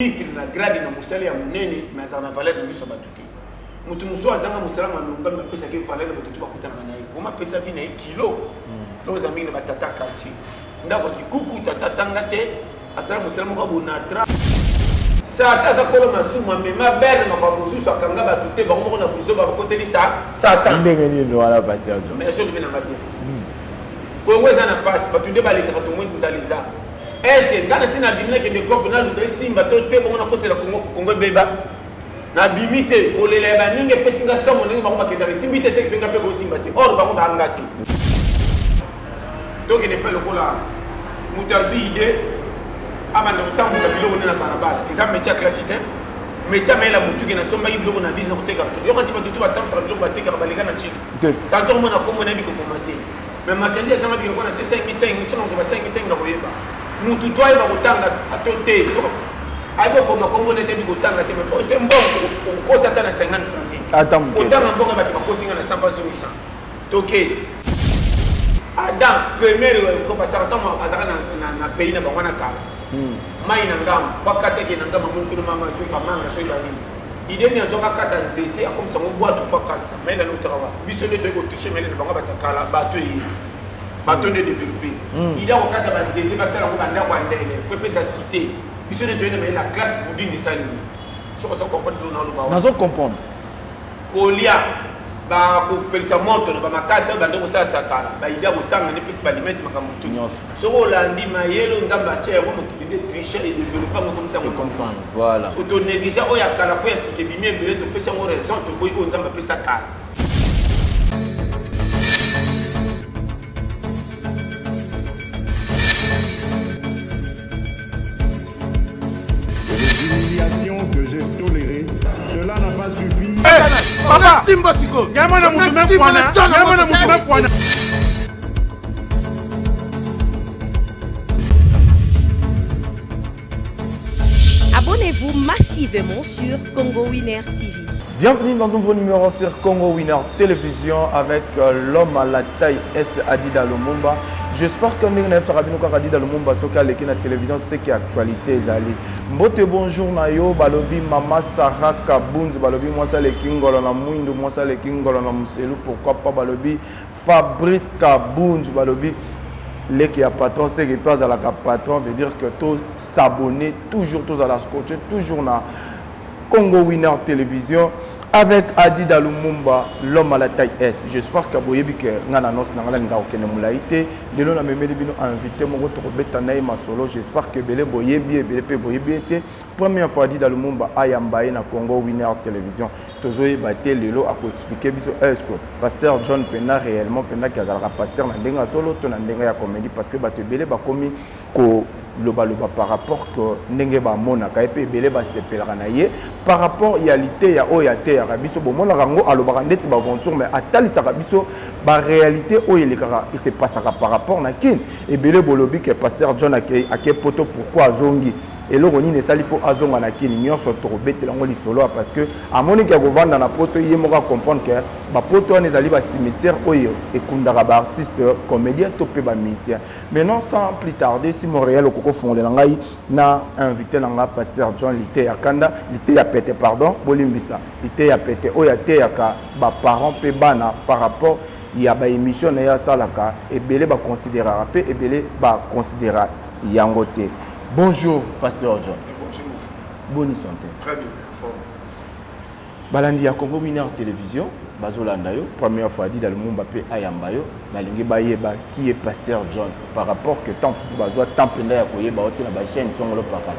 na grade na musala ya munene mais en valeur de miso batuki mutu muso azanga musala malumba mais pesa ke valeur de batuki bakutana naye kuma pesa vina kilo loza mingi batata quartier ndako kikuku tata tanga te asala musala moko bonatra sa ta za kolo masuma mais ma belle ma babuzu so kanga batute ba ngoko na buzo ba ko seli sa ta ndenge ni no ala pasteur mais so bina mabie ko ngweza na passe batude baleka to mwe kutaliza. Est-ce que dans la bimite que de corps na lu simba to te bongo na kosela kongo beba na bimite ko lela ba ninge pesinga somo ninge ba ko kenda simbite se finga pe ko simba te or ba ko ba ngati to ke ne pas le kola mutazi ide abanda utambu sa bilo na barabara exam métier classique métier mais la mutu ke na somba iblo na business ko teka to yo kanti ba tutu ba tam sa bilo ba teka ba liga na chiki tanto mo na komo na bi ko komate mais marchandise sama bi ko na 5,500 so na 5,500 na koyeba mutu toi va kutanga atote aibo koma kombo nete bi kutanga te mais c'est bon ko sata na 50 centimes attends kutanga mboka ba ko singa na 100 800 toke adam premier ko passer temps azaka na pays na bangwana kala mai na ngam pakate ke na ngam mungu mama so kamanga so ibani ide ni azoka kata nzete akom sango boîte pakatsa mais la notrawa biso ne de ko toucher mais na bangwa batakala bato yi bateau de développé. Il y a aucun cas de il va faire un mandat ou un délai. Pour sa cité, il se donne la classe pour dire ça. Sur ce qu'on peut nous nous comprendre. Colia, bah pour pelsa monte, bah ma casse, bah donc ça ça cala. Bah il y a autant de plus pas limite ma camutu. Sur Hollandi, ma yelo, ngamba tia, on qui dit tricher et développer comme ça on comprend. Voilà. Sur ton négligeant, oh ya cala pour ce qui est bien, mais tu peux savoir raison, tu peux on ngamba pesa cala. Que j'ai toléré, cela n'a pas suffi. Papa, Simba Siko, Yamana Moumena Fouana, Yamana Moumena Fouana. Abonnez-vous massivement sur Congo Winner TV. Bienvenue dans un nouveau numéro sur Congo Winner Télévision avec l'homme à la taille S. Adida Lumumba. J'espère que nous avons fait Adida Lumumba sur la télévision, c'est qui actualité. Mbote bonjour Nayo, balobi Mama Sarah Kabunz, balobi Mwasa le Kingolo na Mwindo, Mwasa le Kingolo na Muselu, pourquoi pas balobi Fabrice Kabunz, balobi les qui a patron, c'est qui passe à la patron, veut dire que tous s'abonner, toujours tous à la scotcher, toujours na Congo Winner Télévision avec Adida Lumumba, l'homme à la taille S. J'espère que vous avez vu que nous avons invité mon solo. J'espère que vous avez vu première fois Adida Lumumba à Yambaye na Congo Winner Télévision. Tozoé baté lelo à expliquer biso est-ce que pasteur John Pena réellement Pena qui a pasteur na ndenga solo to na ndenga ya comédie parce que baté belé ba komi ko loba par rapport que ndenge ba mona ka epé belé ba sepelaka na ye par rapport réalité ya o ya te ya biso bo mona rango aloba ndeti ba aventure mais atali sa biso ba réalité o elekaka il se passe par rapport na kin et belé bolobi que pasteur John a ke poto pourquoi azongi et là on est sali pour azonga na kini nyonso to bete lango li solo parce que à moni ki vanda na poto ye moka comprendre que ba poto on ezali ba cimetière oyo et kundaka ba artiste comédien to pe ba musicien maintenant sans plus tarder si Montréal okoko fondé na ngai na invité na nga pasteur John Lité ya kanda Lité ya pété pardon bolimbisa Lité ya pété oya te ya ka ba parents pe bana par rapport il y a ba émission na ya salaka et belé ba considérer pe et belé ba considérer yangote. Bonjour, Pasteur John. Bonjour. Bonne santé. Très bien. Balandi ya Congo Winner Télévision, Bazolanda yo, première fois dit dans le monde Mbappé Ayamba yo, balingi bayeba qui est Pasteur John par rapport que tant que bazoa tant penda ya koyeba oti na ba chaîne songolo papa.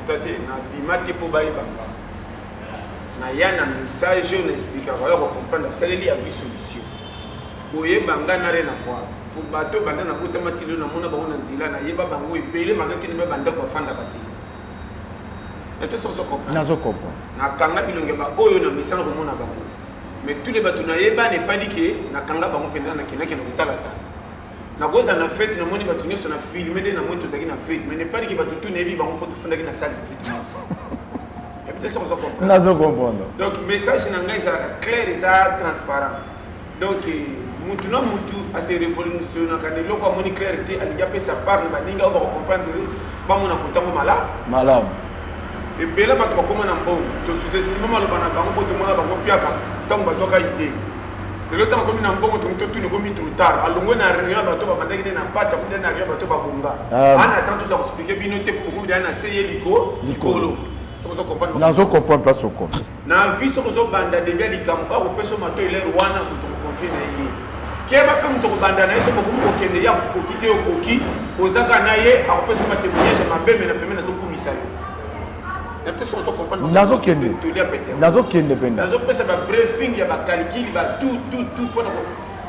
Na bimate po bayeba. Na yana message on explique à comprendre ça il y a une solution. Koyeba ngana rien à voir. Pour bateau banda na kota matilo na mona ba ona nzila na yeba bango ebele magaki ne banda ko fanda bati. Est-ce que ça comprend? Nazo comprend. Na kanga bilonge ba oyo na misana ko mona bango. Mais tous les bateaux na yeba ne pas dit que na kanga bango penda na kinaki na kutalata. Na goza na fête na moni bato nyoso na filmer na moto zaki na fête mais ne pas dit que bato tout nebi bango poto fanda ki na salle de fête. Est-ce que ça comprend? Nazo comprendre. Donc message na ngai ça clair et ça transparent. Donc mutu na mutu ase révolutionner quand le ko moni clarté ali jappé sa part ba ninga ba comprendre ba mona kotango malam et bela ba to ko mona mbongo to sous-estimer malo bana bango po to mona bango piaka tango ba zoka idée le temps comme na mbongo to tout ne vomi trop tard alongo na rien ba to ba mandaki na passe ko na rien ba to ba bonga ana tant to expliquer bino te ko ko na seye likolo so comprendre nazo comprendre pas soko na vie so banda de bien likampa ko peso mato ile rwana ko confie na yi keba pe muto banda na yeso ko kende ya ko kite o koki ozaka na ye a ko peso mate moyeje mabeme na pemena zo kumisa yo na peut so comprendre nazo kende penda nazo pesa ba briefing ya ba calcul ba tout pona ko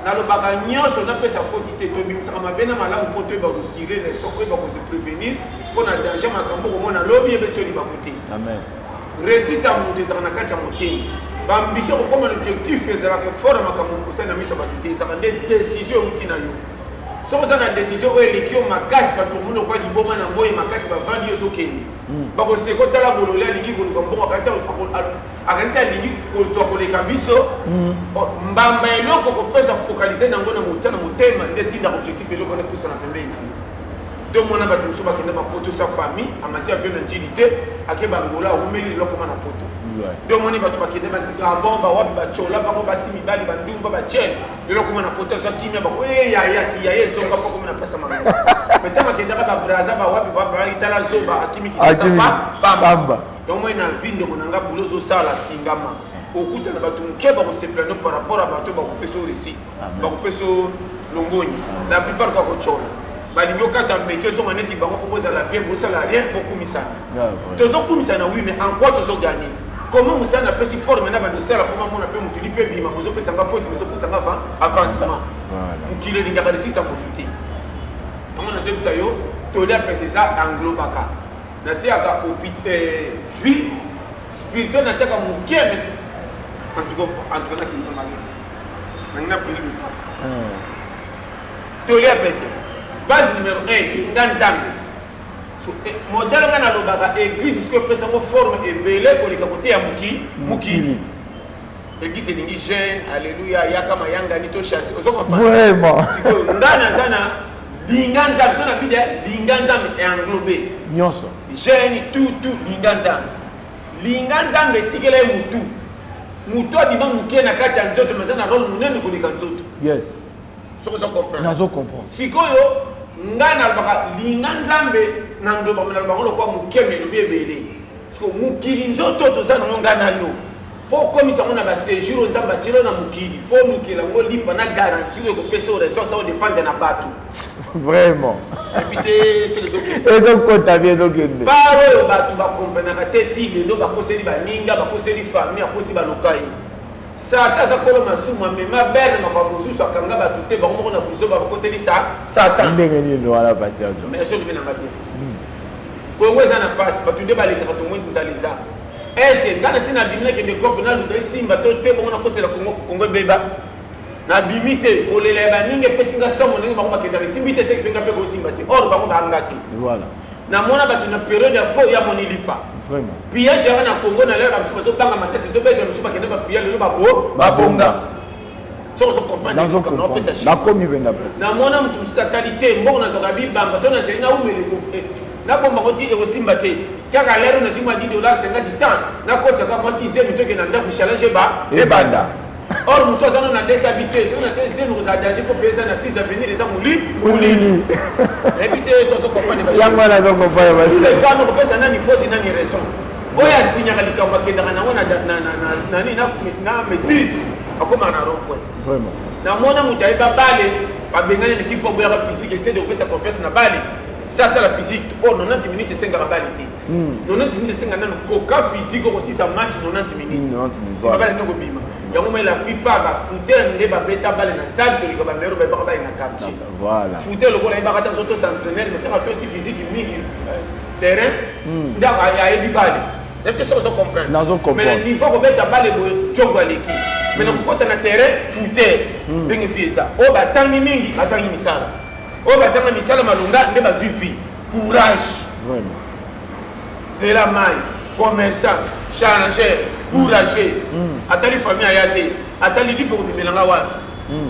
na lo baka nyoso na pesa foti te to bimisa mabena malamu po to ba ko tirer les soko ba ko se prévenir pona danger makambo ko mona lobi ebe toli ba kote amen réussite à mon désir na kacha motini bambition ko comme l'objectif ezala que fort makambo ko sana miso ba tuti ça des décisions utina yo so ça na décision o elikio makasi ba to muno kwa liboma na moyi makasi ba vandi yo zokeni ba ko se ko tala bolole alingi ko mbongo kacha akanta alingi ko zo ko leka biso mbamba eloko ko pesa focaliser na ngona motana motema ndetinda objectif eloko ne poussa na pembeni na yo deux mois ba tout ba kenda ba poto sa famille en matière de violence ake bangola umeli loko mana poto deux mois ba to ba kenda ba gabon ba wapi ba chola ba ba simi bali ba ndumba ba chel loko mana poto za kimia ba ya ki ya yeso ka ko mana pesa mama metama kenda ba braza ba wapi ba itala zoba akimi ki sa pamba donc moi na vinde ko nanga bulozo sala kingama okuta na batu mkeba ko se plano par rapport à bato ba ko peso récit ba ko peso longoni la plupart ko chola balingo kata meke zo maneti bango proposer la bien pour ça la rien pour kumisa tozo kumisa na oui mais en quoi tozo gagner comment musa na pesi forme na bando sala comment mona pe mutuli pe bima mozo pesa nga faute mozo pesa nga avancement mukile linga ka resita mofuti comment na zebu sayo to la peteza anglobaka na te aka opité vie spirituel na teka mukeme en tout cas na kinga mali na pris le temps to la peteza base numéro 1 nganzambe modèle ngana lobaka église que pesa mo forme ebele ko lika kote ya mukili église elingi jeune alléluia yaka mayanga ni to chasser ozo comprendre vraiment siko ndana sana linganzambe sona bide linganzambe est englobé nyonso jeune tout linganzambe tikele mutu adima muke na kati ya nzoto mazana role munene ko lika nzoto yes so comprendre nazo comprendre sikoyo ngana baka linganzambe na ndo ba mena bango lokwa mukeme lobi ebele siko mukili nzoto to sana ngana yo po komisa ngona ba séjour nzamba tilo na mukili po mukela ngo lipa na garantie ko peso ressources ça dépend na bato vraiment habiter c'est les autres ezo kota bien okende ba oyo bato ba comprendre ka teti lelo ba koseli ba ninga ba koseli famille akosi ba lokai Satan za kolo masuma mais ma belle ma ba bozu so kanga ba tuté ba ngona bozo ba koseli Satan ndenge ni no ala pasteur mais eso libena ngabie ko ngweza na passe ba tuté ba leka to mwindu taliza est-ce que ngana sina bimine ke de corps na lu de simba to te ngona kosela kongo beba na bimite ko lela ba ninge pesinga somo ninge ba ko makenda simbite se kinga pe ko simba te or ba ko ba ngati voilà na mona ba tuna période ya fo ya monilipa vraiment pia jara na Congo na lera msuba so banga matese so beta msuba kenda ba pia lelo ba bonga so comprendre na pesa shi na komi benda pesa na mona mtu satalité mbongo na zoka bibamba so na sena umele ko na bomba ko ti e simba te kaka lero na jima $10 50 na kota kama si zemi toke na ndaku challenge ba e banda or muso sana na déshabité so na tese nous a danger pour payer na prise à venir les mulini éviter so comprendre ba yango na zo comprendre ba le cas no pesa nani faute nani raison oya sinya kalikamba kenda na wana na maîtrise akoma na rond-point vraiment na mona mutaye ba bale ba bengane l'équipe pour boire physique essayer de pesa confiance na bale ça c'est la physique pour 90 minutes 5 ba bale ti 90 minutes 5 na koka physique aussi ça match 90 minutes ba bale ndoko bima yango mais la plupart ba footer nde ba beta bale na stade que ba mero ba bale na quartier voilà footer le bola ba kata soto s'entraîner mais quand aussi physique mingi terrain nda ya yebi bale peut-être ça on comprendre mais le niveau ko beta bale bo jongo l'équipe mais na kota na terrain footer ndenge fie ça o ba tangi mingi basangi misala o ba sanga misala malunga nde ba vivi courage vraiment c'est la maille commerçant changer courageux atali famille ayate atali lipo ko bimelanga wa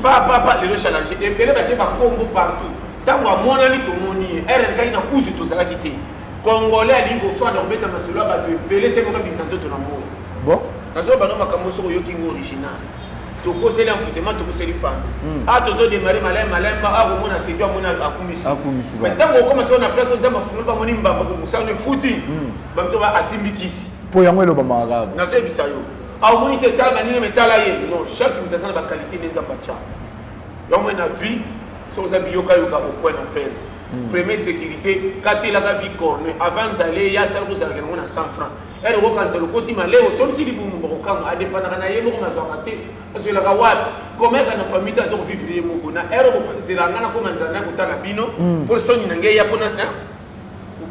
Pas les challenger. Et les bâtiments par combo partout. Tant que mon ami tout mon nid, elle a une couche tout ça qui était. Congolais a dit au fond on met dans ma solo ba de belé c'est mon capitaine santo ton amour. Bon. Dans ce bano makambo so yo king original. To ko c'est l'enfoutement to ko c'est les femmes. Ah to zo démarrer malin ba a ko mona c'est toi mona akumisi. Mais tant qu'on commence on a place on dama funu ba moni mbamba ko musa ne fouti. Ba mto ba asimbikisi. Po yango lo ba maraga. Na so bisayo. Ah moni te tala ni metala ye. Non, chaque mutation ba qualité n'enza pas cha. Yo mo na vie so za biyoka yoka au point appel. Première sécurité, quand il a la vie cornée, avant d'aller, il y a ça que vous avez à 100 francs. Elle regarde le côté malais, tout le monde a des panneaux à yémo, on a sorti. Parce que la gawad, comme elle a une famille, elle a vécu Mokona. Elle regarde la nana comme un zana qui a bino, pour son inangé japonais.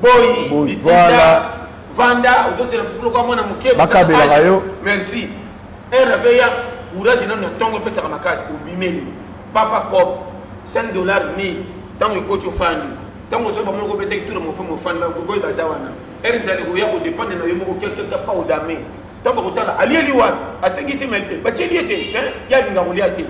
Boy, voilà. Vanda, vous avez le comme on a moqué. Merci. Elle avait un courage, il y a un tongo pour sa macasse, pour bimeli. Papa cop, $5 mais. Tant que coach au fan, tant que je vais me répéter tout mon fan, je vais bazawana. Elle est allée au dépend de nos quelques pas au damé. Tant que vous avez allié l'Iwan, à ce qui était mêlé, bah tu y étais, il y a une gauliate.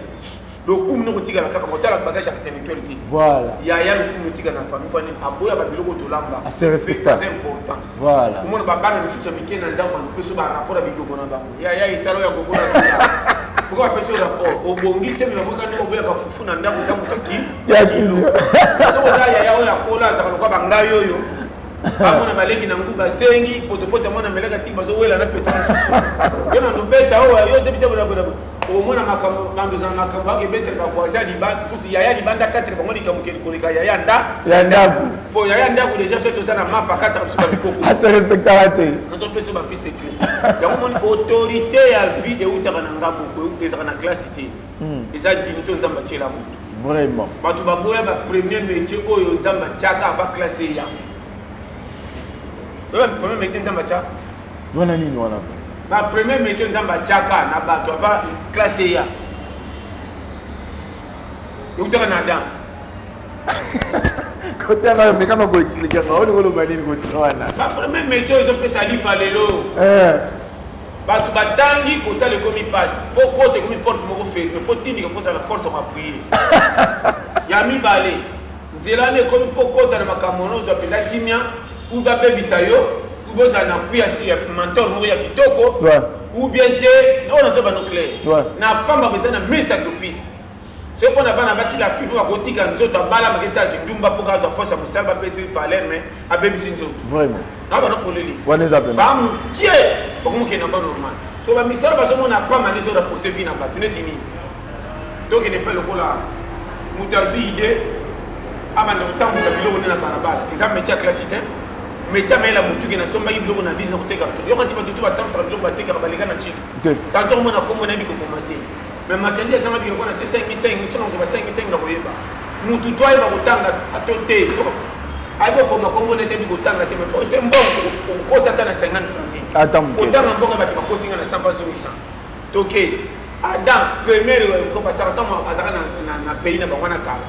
Le coup nous retire la carte, on a le bagage à territoire. Voilà. Il y a le coup nous tire dans la famille, on a beau avoir le logo de l'amba. C'est respectable. C'est important. Voilà. Mon baba ne fait jamais qu'il y ait un dame, on peut se battre rapport avec Gogo Namba. Il y a une taro ya Gogo. Pourquoi on fait ce rapport? Au Bongi, tu me vois quand on voit Fufu Nanda, vous avez qui? Il y a qui? Il y a cola, ça va le quoi bangayo. Amona baleki na nguba sengi potopoto mona meleka timba zo wela na petana yona ndo beta yo debita bona bona o mona makambo bando za makambo ake betre ba voisin di band tout yaya di banda 4 bango likamukeli koleka yaya nda po yaya nda ku déjà fait ça na mapa 4 sur bikoko ate respectarate on peut se ba piste clé ya moni autorité ya vie de utaka na ngabo ko ezaka na classe té eza dignité nzamba tshela mutu vraiment batu baboya ba premier métier oyo nzamba tshaka ava classe ya. Le premier métier nzamba tcha. Wana nini wana? Ma premier métier nzamba tchaka na bato ava classe ya. Utaka na dan. Côté là mais comment vous expliquer ça? On le bani ko wana. Ma premier métier ils ont fait ça li palelo. Bato batangi ko ça le commis passe. Poko te commis porte moko fait, mais po tindi ko ça la force on appuyer. Yami balé. Nzela ne commis poko ta na makamono zo penda kimia. Ou bien bisayo, ou bien ça n'a plus assez mentor mourir kitoko, ou bien te, non on a clair. N'a pas besoin de mes sacrifices. Ce qu'on a pas bâti la pub à côté quand nous autres bala mais ça qui dumba pour gaz pour ça ça va péter parler mais à baby sinzo. Vraiment. Non pas pour les. On les appelle. Bam qui est pour moi qui n'est pas normal. So ba misala parce qu'on n'a pas mal de rapporter vie na ba tu n'es tini. Donc il n'est pas le coup là. Mutazi idée abanda utambu sa bilo na barabara. Ils ont métier classique. Mais tu as mis la boutique na somba iblo na business ko teka to yo kanti batutu batam sa bilo bateka balika na chiki tanto mo na komo na biko komate mais marchandise sama biko na 5,500 sono ko 5,500 na koyeba mutu toi ba kutanga atote so aibo ko makombo na te biko tanga te mais c'est bon ko sa ta na 50 centimes attends ko tanga mboko ba ko singa na 100 toke adam premier ko ba sa tamo azaka na pays na ba wana kala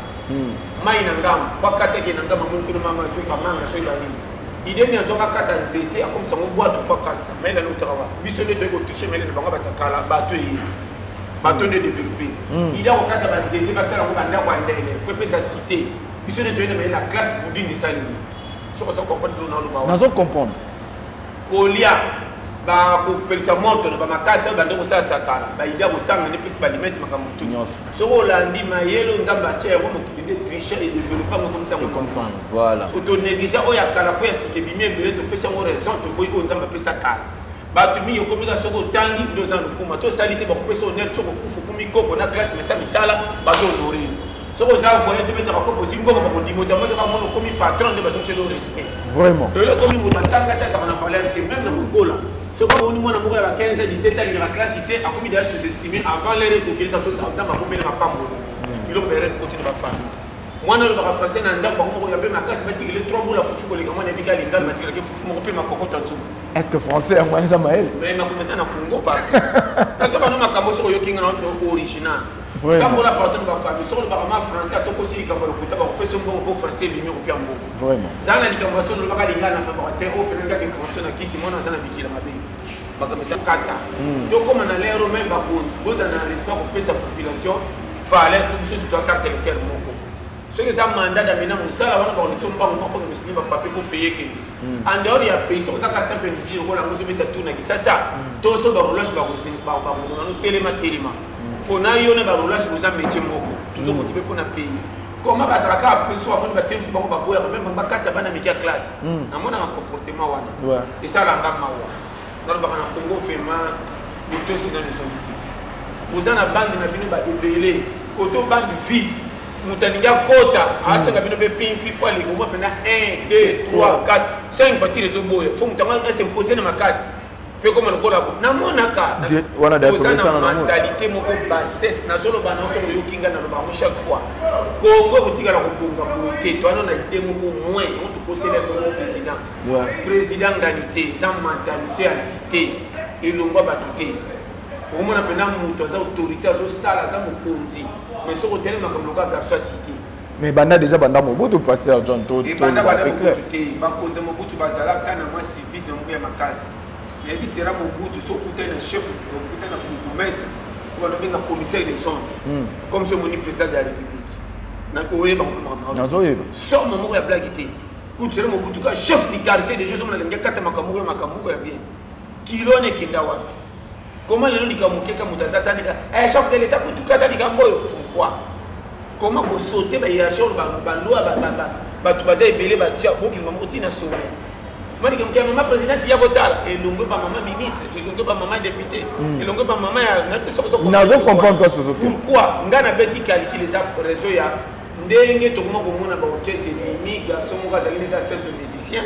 mai na ngam wakati ke na ngam mungu na mama so ba manga so ba nini idée ni azoka kata nzete comme ça on boit tout pas kata mais là nous travail biso de ko toucher mais le bango batakala bato yi bato ne développer il a okata ba nzete ba sala ko banda kwa ndele pour peut sa cité biso de mais la classe bouding de sali so ko comprendre nous na lo ba nazo comprendre kolia ba ko pelisa moto ba makasa ba ndeko sa sakala ba idée otanga ne pesi ba limite makamutu so olandi mayelo ngamba che ko mokilinde tricher et développer comme ça on comprend voilà so to négliger oya kala po ya sike bimie bele to pesa mo raison to boy ko nzamba pesa kala ba to mi yo komika so ko tangi 2 ans kuma to salite ba ko pesa honneur to ko kufu kumi koko na classe mais ça misala ba to honorer so ko ça voyer to mettre ko posi ngoko ba ko dimota mo ka mo komi patron de ba so le respect vraiment to le komi mo tanga ta ça on a parlé avec même na mukola so ko ni mwana moko ya 15 17 ans la classe était a komi d'ailleurs sous-estimé avant les recours ta tout dans ma commune na pambo il ont péré côté de ma famille mwana le ba français na ndako moko ya be makasi batikile 3 boules fufu ko le kama na bika lingal matikile fufu moko pe makokota tu est-ce que français a mwana Samael mais ma commencé na Congo pas na so ba no makambo so yo kinga na original quand on a parlé de ma famille sur le barama français to ko si kamba ko taba ko peso mbo français bimi ko pia mbo vraiment zana likambo so no baka lingal na fa ba te o pe nga ke ko so na kisi mwana sana bikila mabe baka mesa kata to comme na lero même ba ko boza na l'espoir ko pesa population valeur pour biso to carte électeur moko ce que ça mandat d'amener mon sala wana ba on tombe pas pour que monsieur va papier pour payer que en dehors il y a pays ça ça simple dire ko la ngozo beta tourna ki ça to so ba roulage ba ko sen ba no téléma on a eu un roulage pour ça métier moko toujours motivé pour na pays comment ba ça ka après soit on va tempo ba ko ba boya même ba kata bana métier classe na mona un comportement wana et ça la ngama wa dans ba na Congo vraiment moto sina ne sont vous en a bande na bino ba ebelé koto bande vide mutaninga kota asenga bino be pimpi pour aller au moins 1 2 3 4 5 voitures zo boye faut mutanga s'imposer na makasi pe comme le kola na monaka wana da na mentalité moko bassesse na zolo bana so yo kinga na ba chaque fois Congo botika la kubunga bote to ana na idée moko moins on te conseiller comme président d'anité sans mentalité à cité et longwa batuté pour moi na muto za autorité zo sala za mokonzi mais ce hôtel m'a comme le garçon cité mais banda déjà banda mobutu pasteur John to et banda banda mobutu ba konza mobutu bazala kana moi service mo ya makasi mais bi sera mobutu so kuta na chef kuta na promesse ou na benga commissaire des sons comme ce moni président de la république na oye ba ko na zoye so mo ya blague té kuta sera mobutu ka chef du quartier des gens na kata makamugo ya bien kilone kinda wapi. Comment les gens disent que Moutazata dit chef de l'État pour tout cas pourquoi? Comment vous sautez la hiérarchie de loi tu vas ébeler pour qu'il m'a sauvé. Moi je dis maman président il y a votal et longue pas maman ministre et longue pas maman député et longue pas maman n'a comprendre quoi pourquoi ngana beti calculer les réseaux ya ndenge to comment komona ba orchestre ni garçon mo ka zali ka centre de musicien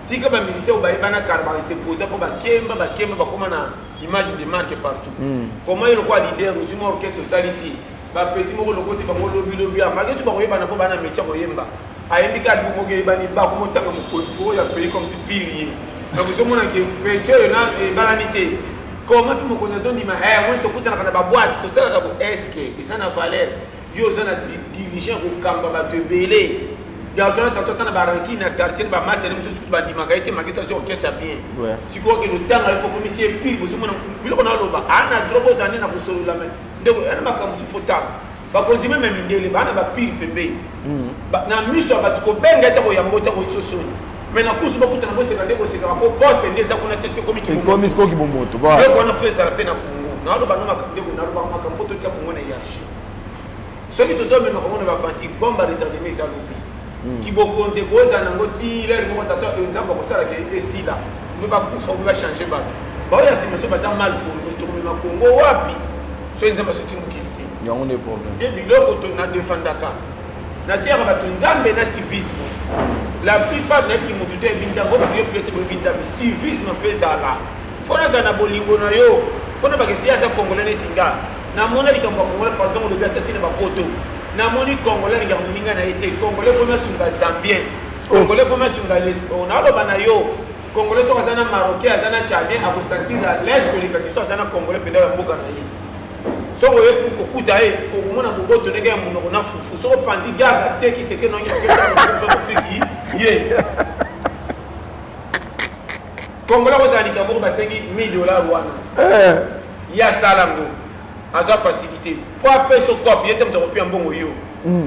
tika ba musicien ba ibana karba se poser pour ba kemba ba comme na image de marque partout comment il quoi leader du orchestre ça ici ba petit moko lokoti ba lobby malgré tout ba ko yeba na po bana métier ko yemba ayembi ka du moko yeba ni ba ko motanga mo konti ko ya pays comme si pire donc je mona que métier na balanité comment tu moko nazo ndima moi to kutana kana ba boîte to sala ka bo est-ce que ça na valeur yo zana dirigeant ko kamba ba te belé garçon tantôt ça na baranki na quartier ba masse ni musu ba ndima ka été magita sur orchestre bien si quoi que le temps avec commissaire pire vous mona biloko na loba ana drobo zane na kusolo la mais ndeko ana makamusu fotaka ba continuer même indele ba na ba pire pembe na miso ba ko benga ta ko yambota ko chosoni mais na kusu ba kutana bo sekande ko sekaba ko poste ndeza kuna teske komi ki moto ba ko na fait ça la peine na Congo na loba no makandeko na loba makampoto tia Congo na yashi ce qui te sommes même comment on va faire bomba retardé mais ça lobi qui bokonze koza nango ti l'air ko tata nzamba ko sala ke esila ne ba kufa ko ba changer ba ba ya sima so ba za mal fo to ko Congo wapi so nzamba so timukilité ya on est problème et biloko to na defendaka na terre ba to nzambe na civisme la plupart na ki mutu te binza ko prier peut-être bo binza mais civisme fait ça là fona za na bolingo na yo fona ba ke tia sa congolais ne tinga na mona likambo congolais pardon le biatati na ba poto na moni congolais ya muninga na été congolais pour sunga zambien congolais pour sunga lesbo na lo bana yo congolais so kazana marocain azana tchadien a ressentir l'aise que les questions azana congolais penda ya mboka na ye so ko ye ko kuta e ko mona boboto nega ya munoko na fufu so pandi garda te ki seke no nyeke so Afrique ye congolais ko zali kambo ba $5 000 wana ya salango aza facilité pour appeler ce corps il était un bon yo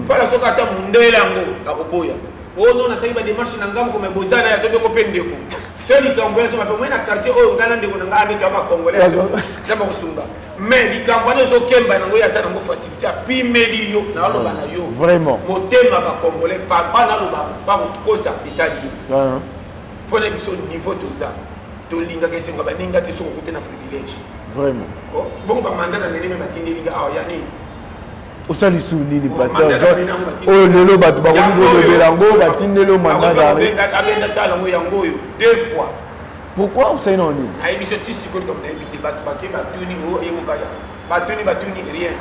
pas la sokata mundela ngo akoboya ono na saiba démarche na ngam comme bosana ya sobe ko pendeko seli kambo so mape mwena quartier o ngana ndeko na ngani kama congolais zamba kusunga mais likambo ne zo kemba ngo ya sana ngo facilité api medi yo na lo bana yo vraiment motema ba congolais pas na lo ba ko sa itali pour les niveau tout ça to linga ke singa ba ninga te so ko tena privilège vraiment bon ba mandana nene me batindi linga awa yani osali suni ni pasteur oh lelo batu ba ko do belango batindelo mandana abenda tala ngo yango yo deux fois pourquoi on sait non ni ay biso tisi ko comme invité batu ba ke ba tuni o e mukaya ba tuni rien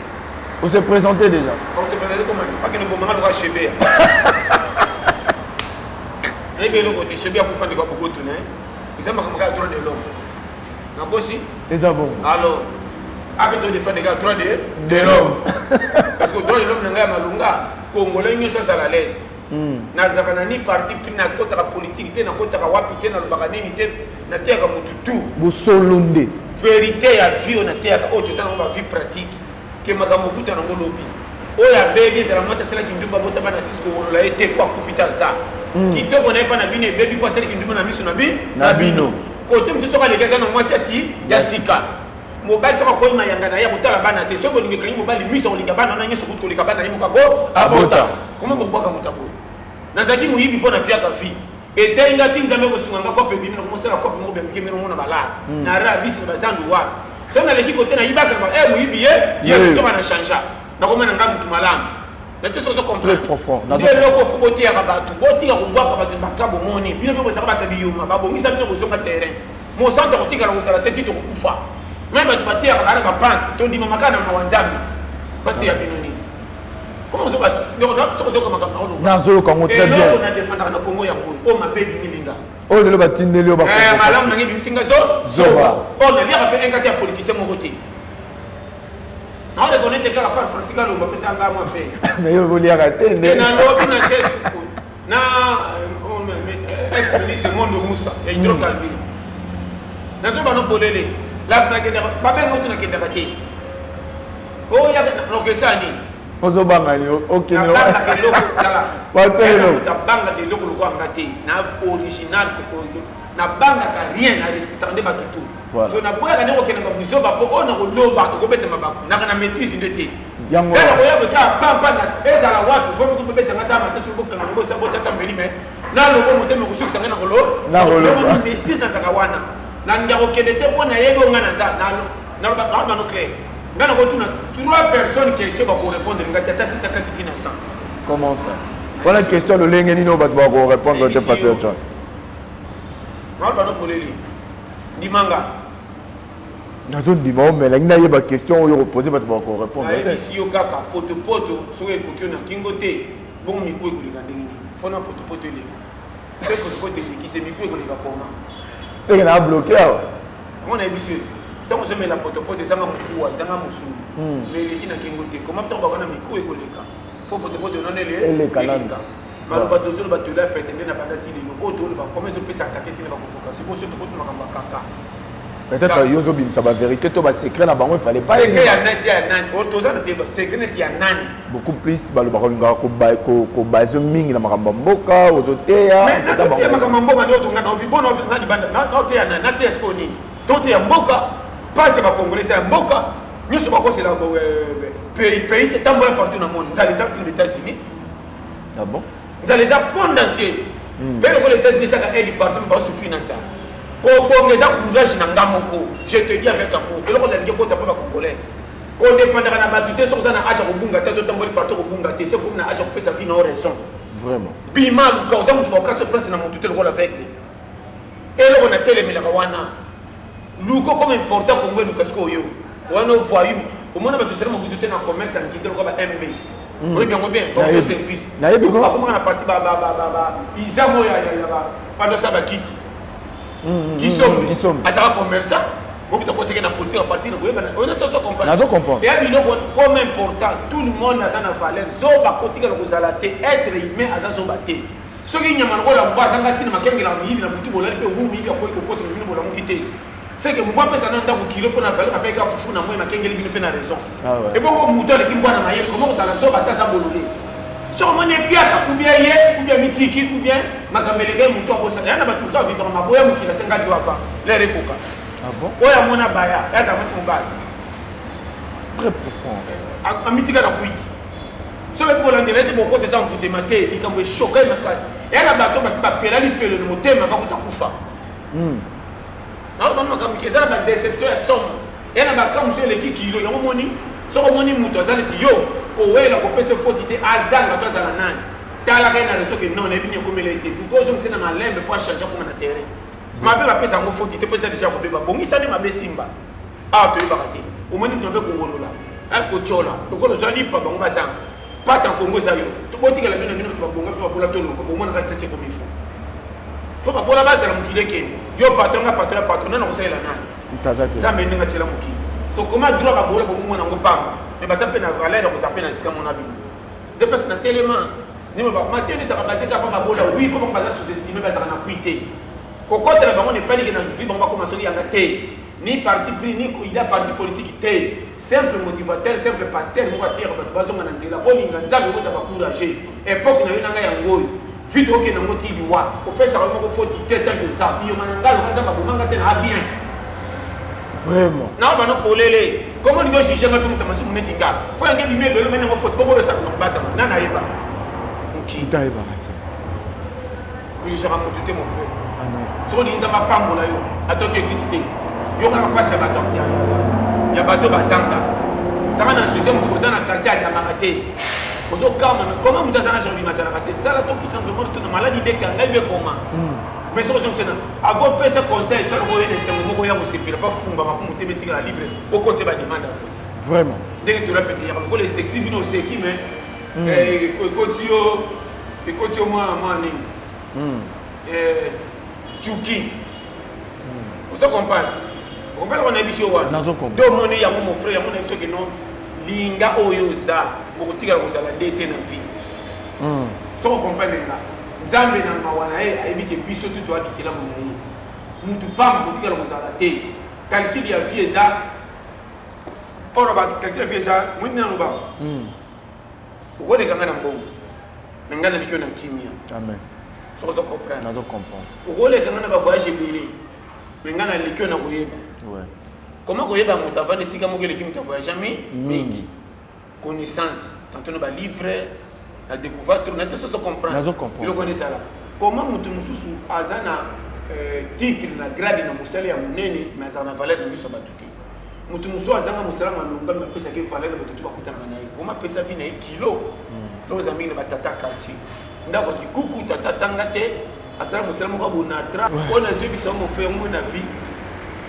on s'est présenté déjà on s'est présenté comment pas que nous bomanga ko chebe et bien le côté chebe a pour faire de quoi beaucoup tourner ils aiment comme droit de l'homme nakosi et d'abord alors avec toi défendre les droits de l'homme parce que droit de l'homme n'anga malunga congolais nyo ça la laisse na zakana ni parti pris na kota ka politique te na kota ka wapi te na lobaka nini te na terre ka mututu bo solonde vérité ya vie na terre auto ça na vie pratique que makambo kuta na ngolobi oya bébé c'est la moi c'est la qui ndumba bota bana Cisco wolola été quoi profiter ça qui te connaît pas na bine bébé quoi c'est qui ndumba na miso na bi na bino côté monsieur soka les gars non moi c'est si ya sika mobile soka ko mayanga na ya kotala bana te soko lingi kanyi mobile miso olinga bana na nyeso kuto lika bana yimuka bo abota comment ko boka mutabo nazaki muyibi pona pia ka fi etenga tinzambe ko sunga ko pe bimino ko sala ko mo be ngimero mona bala na ra bisi ba sandu wa sona leki côté na yibaka ba muyibi ye to bana changer na ko mena ngam tumalamu na te soso comprendre très profond ndé loko fu boti ya batu boti ya kubwaka batu makambo moni bino byo saka bata biyuma babongisa bino ko zonga terrain mo santa ko tika la ko sala te tito ko kufa même batu batia ka ba pante to ndima makana na wanzambi batu ya binoni comment ça batu donc soso ko makambo na zolo Congo très bien on a défendre na Congo ya moyo o mabe bilinga o lelo batindeli o ba malam na ngi bisinga zoba on a bien rappelé un cas de politicien mo côté. Non, on est déjà à part Francis Gallo, on va passer à la main fait. Mais vous voulez arrêter, mais na lobby na tête na ex-ministre Mondo Moussa et hydrocarbures. Na so ba no polele. La na kenda ba be ngoto na kenda kati. Oh ya no kesani. Ozo banga ni OK na no. Banga ke loko kala. Ba telo. Ta banga ke loko ko ngati na original ko na banga ka rien na respectande ba tutu. So na boya ka ne ko kena ba buzo ba po ona ko loba ko beta mabaku na kana maîtrise ndete. Yango. Kana ko ya ka pampa na ezala wapi fo ko beta ngata ma sesu ko kana ngo sa bota tambeli me. Na lobo moteme ko sukisa ngana ko lo. Na ko lo. Maîtrise na saka wana. Na ndako kende te ko na yego ngana sa na ba no clair. Ngana ko tuna 3 personnes qui essaient de répondre ngata ta c'est ça qui na 100. Comment ça? Voilà une question de l'engeni no ba ko répondre de passer toi. Non ba no poleli. Dimanga. Nazo ndima mais la ngina yeba question oyo reposer ba ko répondre. Ici yo kaka poto so e kokyo na kingote bon mi ko ekolika ndenge fona poto ele. C'est que poto qui se mi ko ekolika koma. C'est que na bloqué awa. On a bisu. Tant que je mets la poto zanga mkuwa zanga musu. Mais les kina kingote comment tant ba na mi ko ekolika. Faut poto non ele kalanga. Maloba tozolo batula petende na bandati lino oto ba comment je peux s'attaquer tine ba kofoka. C'est pour ça que poto makamba kaka. Peut-être que Yozo Bim, ça va vérité, tout va secret là-bas, il fallait pas. Secret à Nati à Nani, autoza de secret Nati à Nani. Beaucoup plus, le baronga ko base mingi na makamboka, aux hôtels. Mais Nati makamboka ndio tungana ofi bono ofi ngani banda. Nati à Nani, Nati esconi. Tout est mboka, pas c'est pas congolais, c'est mboka. Nous sommes quoi c'est là pays tambola partout dans le monde. Ça les a pris les États-Unis. Ah bon? Ça les a monde entier. Mais les États-Unis ça a aide partout pour se financer. Kobongeza courage na ngamoko. Je te dis avec amour. Et là on a dit qu'on t'a pas congolais. Qu'on dépendra na batute sur ça na aja kobunga te to tamboli partout kobunga te c'est comme na aja ko sa vie na raison. Vraiment. Bima lu ka ozamu to ka so place na montuté le rôle avec. Et là on a télémela wana. Luko comme important comme nous kasko yo. Wana voyou. Au moins ba to sera montuté na commerce en kindelo ko ba MB. Oui bien donc le service. Na yebi ko comment na partie ba izamo ya ba. Pando ça ba kiti. Qui sont à commerçant, vous pouvez continuer à politique à partir de vous. On a tous comprendre. Et comme important, tout le monde a sa valeur. Zoba continue à vous alater, être humain à sa zobaté. Ce qui n'y a pas de base, on a dit que la vie n'a pas de que vous m'y avez côté de vous quitter. C'est que moi, personne n'a pas de kilo pour la faire avec un fou, n'a pas de raison. Et bon, vous moutez qui boit la maille, comment vous allez sauver à sa bololé. So on est bien ou bien hier ou bien mitiki ou bien makaméleke muto ko sana na batu sa vivre maboya mukila 50 dollars fa les rekoka. Ah bon? Oya mona baya ya ta masi mobali. Très profond. A mitika na kuiti. So be pour l'andele te boko ça en foute maté ikamwe choquer na kasi. Ya na bato basi ba pela li felo le motema ka kutakufa. Non makamikeza na déception ya somme. Ya na ba kamuse le kikilo ya moni. So moni muto azali yo owela kopesa faute idée azanga to azala nani tala kai na reso que non na bini ko melete because on sena na lembe pour changer comme na terrain mabe ba pesa ngo faute idée pesa déjà ko beba bongisa ne mabe simba to yebakati o moni to be ko ngolola ko chola to ko zali pa bango basanga pata kongo za yo to botika la bino to bonga fa bola to lo ko mona ka tsese comme il faut ba bola bazala mukile ke yo patron na ko sela nani za mende nga chela mukile to comment droit ba bola ko mona ngo pamba mais ça peut avoir l'air de s'appeler dans mon avis. De place dans tellement, ni me va mater ça va passer capable à bola oui pour pas sous-estimer ça na cuité. Cocotte là on est pas dit que na vie on va commencer à gâter. ni parti pris ni il a parti politique té simple motivateur simple pasteur mo atira bato bazonga na nzela bolinga nzambe boza ba courager époque na yo nanga ya ngoi vite oke na moti biwa ko pesa ko ko foti teta que ça bio manangalo nzamba bomanga te na bien vraiment na ba no polele comment ngo juger nga tout mutamasu muneti nga po yange bimé belo mena mo foti boko sa no bata na na yeba qui t'a ébarrassé que je serai motuté mon frère amen so ni nzamba pambola yo atoke exister yo ka pasa bato ya bato basanga sanga na sujet mo kozana quartier ya Mangate ozo kama comment mutazana jean masana kate sala to qui simplement to na maladie de kanga ibe comment mais so c'est na avoir pesa conseil ça ko yene sema moko ya musipira pas fumba ma kumute betika libre au côté ba demande vraiment dès que tu répètes ya ko les sexy bino seki mais écoutio moi ni Chuki vous comprenez on va on a biso wa do moni ya mon frère ya mon biso que non linga oyo za bokutika ko sala dete na vie so comprendre nga nzambe na mawana ayebi ke biso tu doit dikela mon nayi mutu pam bokutika ko sala te calcul ya vie za ora ba calcul ya vie za mwini na loba ukone kanga na mbongo ngana likyo na kimia amen so comprendre nazo comprendre ukole kanga na ba voyage bini ngana likyo na kuyeba ouais comment koyeba moto avant de sika moko l'équipe voyage jamais mingi connaissance tantôt na ba livre la découverte na te so comprendre nazo comprendre le connaît ça là comment moto mususu azana titre na grade na musala ya munene mais azana valeur na miso batuki moto mususu azanga musala malonga na pesa ke valeur na batuki bakutana na ye comment pesa vi na kilo lo zamini na batata quartier ndako kikuku tata tanga te asala musala moko bonatra on a vu biso mo faire mo na vie.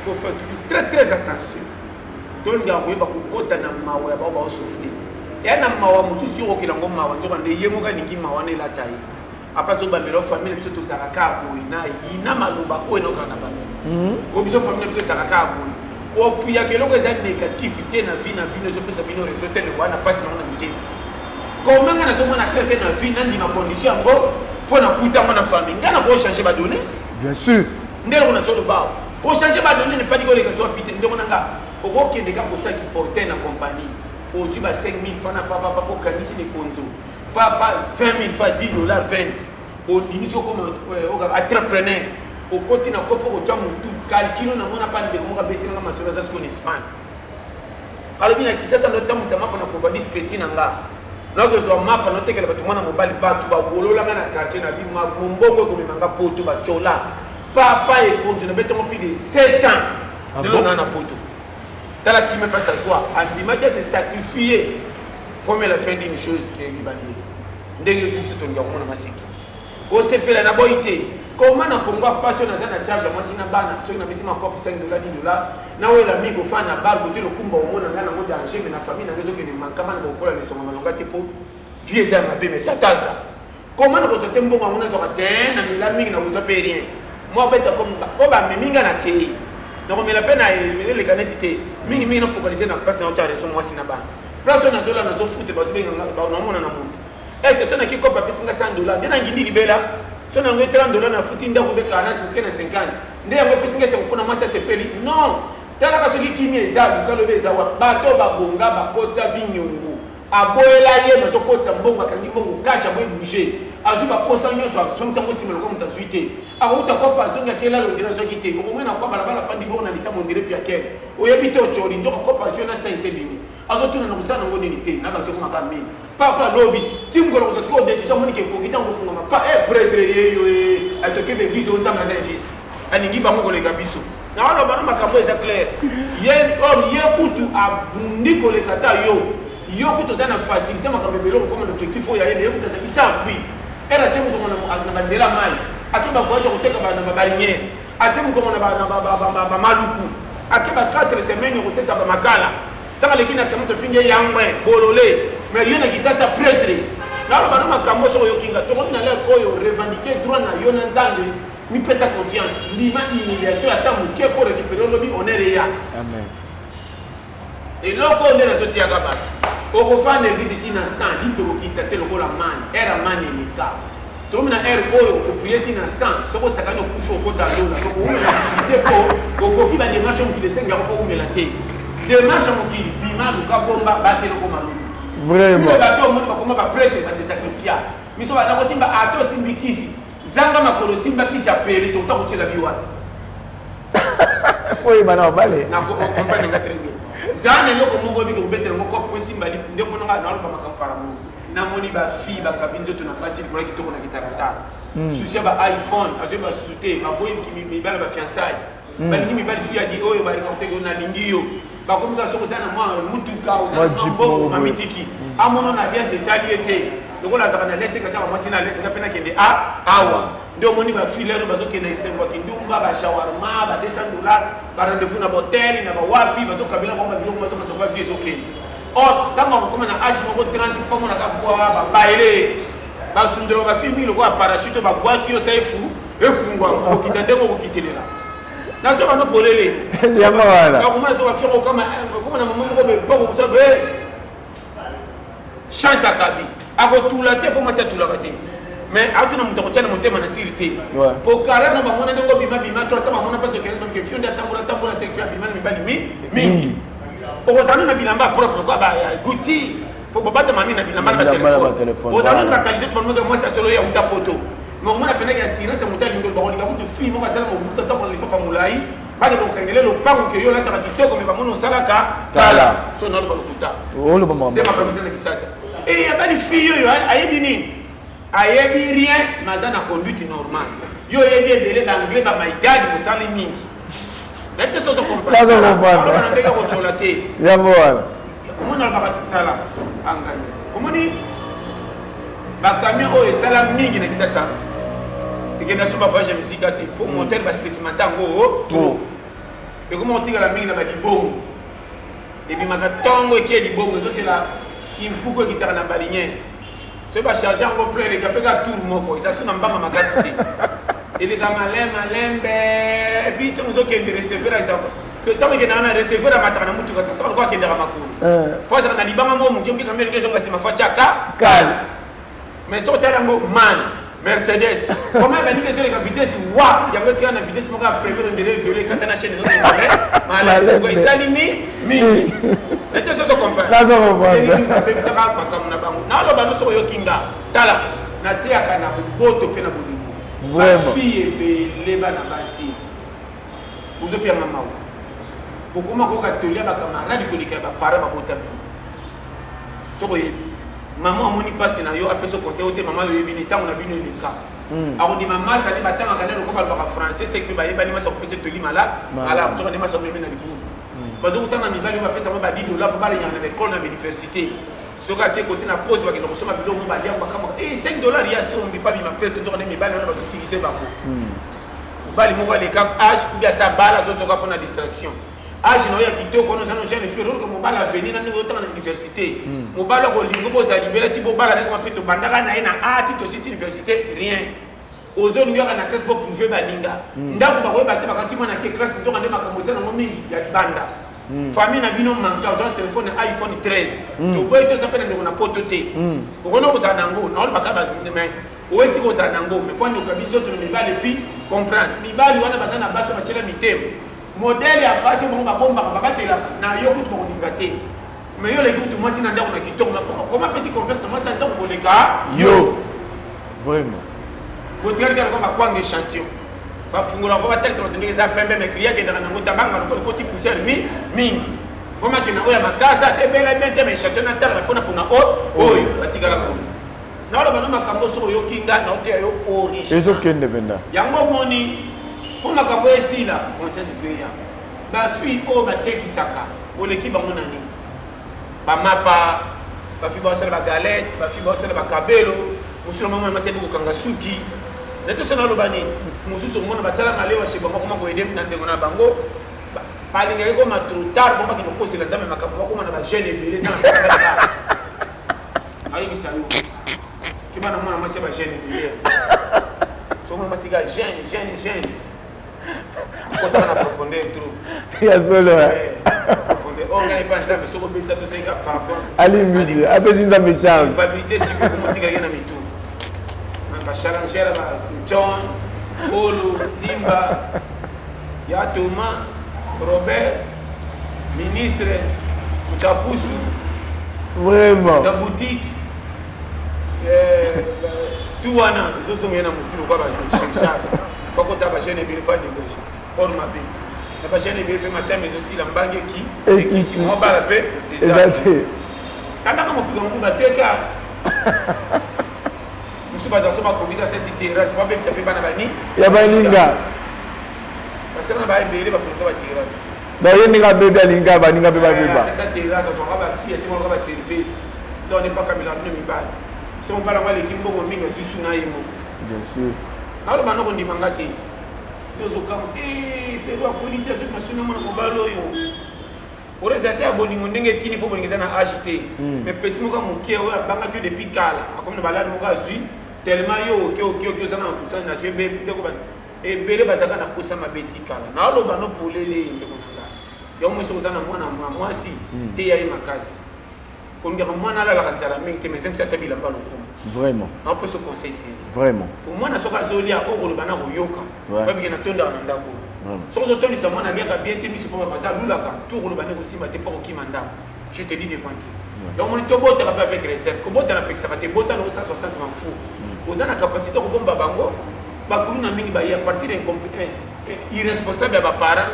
Il faut faire très très attention. Donc il y a un peu de mawa ya baba souffrir. Et na mawa mutu si o kilango mawa njoka nde yemo ga ningi mawa ne la taille. Après so ba melo famille biso to saraka bo ina ina maluba ko eno kana ba. Ko biso famille biso saraka bo. Ko puya ke loko za négativité na vie no pesa bino résultat ne wana passe na ngite. Comment ngana so mona traiter na vie na ndina condition ngo pona kuita mona famille. Ngana ko changer ba donner? bien sûr. Ndelo na so do ba. Pour changer ma donner ne pas dire que les gens pité de mon anga au rock des gars pour ça qui portait la compagnie au du 5 000 francs na papa pour canisi les conzo papa 20 000 francs 10 $20 au inicio comme entrepreneur au côté na kopo ko chamu tout calcul na mona pas de comment bêter na masura za en Espagne alors bien qui ça no temps ça m'a na compagnie petit na nga donc je m'a pas noté que le bâtiment na mobile ba tu ba bolola na quartier na bi ma mbongo ko manga poto ba chola papa et continue mettons plus de 7 ans de l'on a poto tala qui me passe à soi Andimakia s'est sacrifié faut me la fin d'une chose qui est libanier ndenge tu se tonga mona masiki ko sepela na boité comment na kongo passion na za na charge moi sina bana so na bitima cop $5 $10 na we la miko fana bar ko telo kumba omona ngana ngo danger na famille na ngezo ke ni mankama na kokola ni songa malonga te po vie za mabe me tataza comment na ko sote mbongo mona zo ka ten na mila mingi na uza pe rien moi bête comme ba minga na kei donc mais la peine à les candidates mingi na focaliser na passe na chare so moi sina ba place na zola na zo foot ba zo benga ba na mona na mutu est ce na ki kopa pesa $100 ndena ngindi libela so na ngwe $30 na futi ndako be 40 ke na 50 nde yango pesa ngese mpona masa sepeli non tala ka soki kimi eza lukalo be eza wa bato ba bonga ba kotsa vinyungu aboela ye na so kotsa mbonga kangi mbongo kacha boy bouger azuba posa nyonso asongisa ngo simelo comme tazuite akuta kopa zonga kela londira zoki te ko mwana kwa balabala fandi bona litamo ndire pia ke oyebi to chori njoko kopa jona sainse bini azotuna na kusana ngo nini te na ba soko makami papa lobi timgolo ko soko decision moni ke ko kitango funga ma pa prêtre yeyo atoke be biso nzanga za jis aningi ba ngo le gabiso na wana bana makambo eza clair ye ye kutu abundi ko le kata yo kutu za na facilité makambo belo comme l'objectif o ya ye kutu za isa appui era temu ko na banzela mai akiba voyage kuteka ba na babaliniere atemu ko na ba maluku akiba 4 semaines ko sesa ba makala taka lekina kama to finge yangwe bolole mais yona kisasa prêtre na ba na makambo so yo kinga to na le ko yo revendiquer droit na yo na nzambe mi pesa confiance lima humiliation atamu ke pour récupérer lobi honneur ya amen et loko on est na sotia ka ba okofana visite na 100 lipe ko kita te lokola man era man ni ka tomona air oyo oprieti na 100 soko sakana okufa okota lola donc omela activité po okoki badémarche ya mokili esengaka mpo omela te démarche ya mokili bima luka bomba bateloko malulu vraiment bato omoni bakoma baprêtre base sacrifia miso bana kosimba ato osimbi kisi zanga makolo osimba kisi ya pele tokota kotiela biwana oyeba na obale nakompagne nga très bien zana eloko moko obiki kobetela moko po esimba ndeko nanga naloba makambo paramour namoni bafille bakabi nzoto na basi likola kitoko na kitarantara susi ya baiphone azwi basusu te baboyi mibala bafiançaille balingi mibali fi adi oyo balinga koteke nalingi yo bakomika soko oza na mwa mutuka oza na mbongo mamitiki amono na bien setali ye te lokola azaka na lese katiaka mwasi na lese nga mpe nakende awa nde omoni bafille lero bazokende esengo kindumba bashawarma ba$200 barendez-vous na bahotel na bawapi bazokabela bango babiloko bazokazoka vie ezokende or ntango bakoma na age moko 30 pamonaka bwa babaele basundela bafille mingi lokola parachute babwaki yo sa efungwa okita ndenge okokitelela nazo bano polele yama wana bakoma so bafiro kama na mama moko bepoko kusa be chance akabi akotula te po masi atulaka te mais azwi na moto akotiana motema na siri te po kara na bamona ndenge obima to ata bamona mpasi okende donc fio nde atambola sekfi abima na mibali mingi okozana na bilamba propre kwa guti po babatama mingi na bilamba na batelefone ozana na bakalite to bamoka mwasi asolo ya uta poto makomona pendaki assurance moto alingi bakolika kutu fille moko asala mobuta ntango na lipapa molai bake dokangele lopango ke yo olataka kitoko me bamona osalaka kala so naloba lokuta nde makamisa na kisasa abali fille oyo ayebi nini ayebi rien maza na conduite normale yo oyebi ebele banglais bamaigadi mosali mingi naite soso comprendre ndenge kocola te yango wana omona alobaka tala angani omoni bakamion oyo esala mingi na kisasa ekenda so bavoyage ya misika te mpo moteur basekimate yango to ekoma kotikala mingi na balibongo ebimaka ntongo eki libongo ezosela kimpuku ekitaka na baliniere soki bacharge yango plein eleka mpe ka tour moko eza so na mbanga makasi te eleka malembe epuis ntongo ezokende receveur ezako ntango ekendaka na receveur amataka na mutuka tasaka loko akendaka makolo mpo azaka na libanga mo moke moke kambi elingi ezonga nsima fa tiaka kale mais soko tala yango man Mercedes comment baningi ezoleka vitesse wa yango etika na vitesse moko ya premier ndele viole kata na chaîne ezokende maleko esali mingi nete soso comprendrebisaka makambo na bango naaloba no soko oyokinga tala nateyaka na boboto mpe na bolingo bafille ebele bana basi ozopianga mawa okoma koka tolia bakamaradi kolika bapara babota bi soko oyebi mama amoni mpasi na yo apesa conseil ote mama oyebi ni ntango na bino eleka akondima masa nde batangaka nde lokoba balobaka français seki fe bayebani masa kopesa toli malamu toka nde masa omemi na libulu bazokutana mibali oyo bapesa mo $10 mpo balenyaka na baekole na bauniversité soki ate kote na pose bakende kosoma biloko mo baliango bakamaka $5 ya sombi mpa bima prete nzoka nde mibali wana bazotilise bango mobali moko aleka age ubi asa bala azozoka mpona distraction age na oyo ya kitoko wana oza na jeune fille oloke mobali avenir na ndenge otanga na université mobali akolingo boza libela ti bobala ndenge mpe tobandaka na ye na ti tosisi université rien ozolingaka na classe po prouve balinga ndako bakoyeba te bakanti mwana ke classe nzoka nde makambo eza nango mingi ya libanda famille na bino manka oza na telefone na iphone 13 toboyi toza mpe na ndeko na poto te okona kozala nango naolobaka mais owesi kozala nango mais po niokabi nzoto na mibali epuis comprendre mibali wana baza na basi batiela mitema modèle ya basi bango babombaka babatelaka na yo kutu bakolinga te mais yo leki kutu mwasi na ndako na kitoko koma pesi confiance na mwasi na ndako koleka yo vraiment kotikali kaka bakwanga échantillon bafungola ko batelisa bato ndenge eza pembe mais client akendaka nango tabanga lokolo ekoti poussière mingi koma akenda oyo ya makasa atebela bien te mais échantillon natalaka mpona oyo batikala koyo naoloba no makambo soko oyoki nga na oteya yo origine ezokende mpenza yango omoni mpo makambo esila conscience veya bafille oyo batekisaka oleki bango na nini bamapa bafille baosala bagalete bafille baosala bakabelo mosusu mama masali kokanga suki nete so naloba nini mosusu omona basala malewa chez bango koma koyede na ndengo na bango balingaki koma trop tard bo bakende kokosela nzambe makambo bakoma na bajeune ebele ntanaa ayebisa yo kibana mwana mwasi ya bajeune ebele somona masika jeune kotaka na profondeur trop ya solo profondeur ongani pa nzambe soko bebisa tosenga pardon alimidi apesi nzambe chance culpabilité siko komotikalaki na mitu bachalangere John, Polo, Zimba, ya Thomas, Robert, ministre, Mutapusu, vraiment ta boutique, tout wana, ils sont bien à mon tour, faut que tu as chaîne et pas de gauche. Pour ma vie. La chaîne et matin, mais aussi la banque qui m'ont balapé. Exact. Quand on a pu nous battre, nous sommes pas ensemble pour dire que c'est terrasse, pas même ça fait pas nabani. Il y a pas linga. Parce que on va bébé, va faire ça terrasse. Donc il n'y a bébé linga, ba linga bébé bébé. C'est ça terrasse, on va pas fier, tu vas pas service. Tu on n'est pas Camila ne mi pas. Si on parle mal l'équipe bon minga sous na yemo. Bien sûr. Alors maintenant on dit mangati. Nous sommes c'est quoi politique sur machine mon balo yo. Pour les attaques bolingo ndenge kini pour bolingo na agité. Mais petit mo comme qui ouais banga que depuis kala. Comme na balade mo ka zui tellement yo que ça na chebe ndeko ba et belé bazaka na posa mabeti kala. Na lo bano polele ndeko nanga. Yo mo so sana mwana moi si te ya makasi. Vraiment. On peut se conseiller. Vraiment. Pour moi, je suis allé à Okolobana Yoka. Je suis allé à Ndako. Si vous avez dit bien tenu, pour passer à Lulaka, tout Okolobana aussi m'a été pas au Kimanda. Je te dis devant toi. Donc, on est beau avec réserve. Comment tu as fait ça? Tu as beau 160 fou. Vous avez la capacité de bomber Bango. Bakoulou n'a mis à partir d'un irresponsable à ma parent.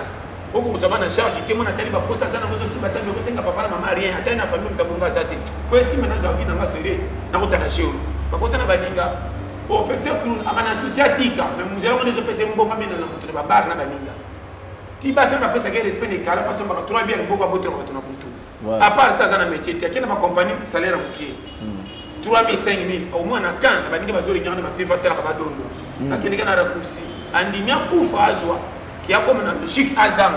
Beaucoup vous avez en charge, qui m'ont attendé ma poste à ça, nous aussi bataille, mais c'est que papa maman rien, attends la famille de Tabunga Zati. Quoi si maintenant j'ai envie d'en assurer, n'a pas de chez eux. Par contre, on a baninga. Au fait que nous avons un associatif, mais nous allons les opérer un bon moment dans notre bar na baninga. Ti basa na pesa que respect des cas, parce que on va bien beaucoup à botter dans notre tout. À part ça, ça na métier, tu as qui na ma compagnie salaire en qui 3 000 5 000 au moins na quand na baninga bazori nyanga na tefa tela ka badondo. Na kile kana rakusi. Andimia kufa azwa. Il y a comme une logique Azam.